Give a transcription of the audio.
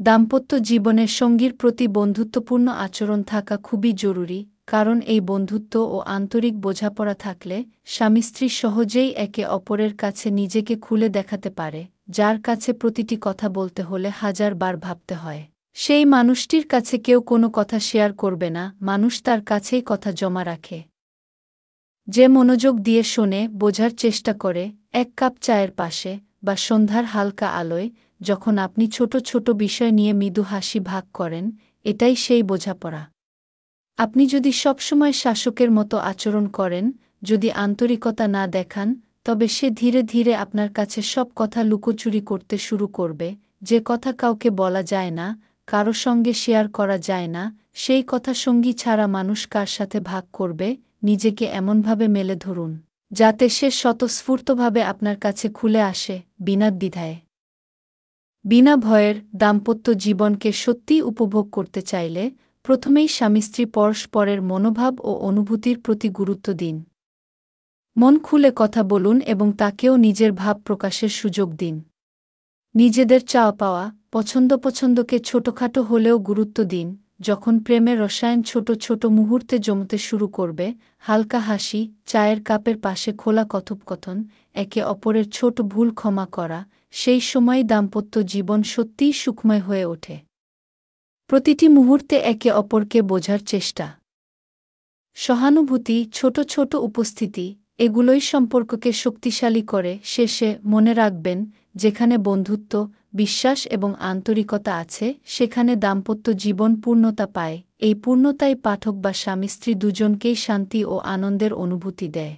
দাম্পত্য জীবনে সঙ্গীর প্রতি বন্ধুত্বপূর্ণ আচরণ থাকা খুবই জরুরি, কারণ এই বন্ধুত্ব ও আন্তরিক বোঝাপড়া থাকলে স্বামী স্ত্রী সহজেই একে অপরের কাছে নিজেকে খুলে দেখাতে পারে। যার কাছে প্রতিটি কথা বলতে হলে হাজার বার ভাবতে হয়, সেই মানুষটির কাছে কেউ কোনো কথা শেয়ার করবে না, মানুষ তার কাছেই কথা জমা রাখে। যে মনোযোগ দিয়ে শোনে, বোঝার চেষ্টা করে, এক কাপ চায়ের পাশে বা সন্ধ্যার হালকা আলোয় যখন আপনি ছোট ছোট বিষয় নিয়ে মৃদু হাসি ভাগ করেন, এটাই সেই বোঝাপড়া। আপনি যদি সবসময় শাসকের মতো আচরণ করেন, যদি আন্তরিকতা না দেখান, তবে সে ধীরে ধীরে আপনার কাছে সব কথা লুকোচুরি করতে শুরু করবে। যে কথা কাউকে বলা যায় না, কারো সঙ্গে শেয়ার করা যায় না, সেই কথা সঙ্গী ছাড়া মানুষ কার সাথে ভাগ করবে। নিজেকে এমনভাবে মেলে ধরুন যাতে সে স্বতঃস্ফূর্তভাবে আপনার কাছে খুলে আসে, বিনা দ্বিধায়, বিনা ভয়ের। দাম্পত্য জীবনকে সত্যিই উপভোগ করতে চাইলে প্রথমেই স্বামী স্ত্রী পরস্পরের মনোভাব ও অনুভূতির প্রতি গুরুত্ব দিন। মন খুলে কথা বলুন এবং তাকেও নিজের ভাব প্রকাশের সুযোগ দিন। নিজেদের চাওয়া পাওয়া, পছন্দকে ছোটখাটো হলেও গুরুত্ব দিন। যখন প্রেমের রসায়ন ছোট ছোট মুহূর্তে জমতে শুরু করবে, হালকা হাসি, চায়ের কাপের পাশে খোলা কথোপকথন, একে অপরের ছোট ভুল ক্ষমা করা, সেই সময় দাম্পত্য জীবন সত্যিই সুখময় হয়ে ওঠে। প্রতিটি মুহূর্তে একে অপরকে বোঝার চেষ্টা, সহানুভূতি, ছোট ছোট উপস্থিতি, এগুলোই সম্পর্ককে শক্তিশালী করে। শেষে মনে রাখবেন, যেখানে বন্ধুত্ব, বিশ্বাস এবং আন্তরিকতা আছে, সেখানে দাম্পত্য জীবন পূর্ণতা পায়। এই পূর্ণতাই পাঠক বা স্বামী স্ত্রী দুজনকেই শান্তি ও আনন্দের অনুভূতি দেয়।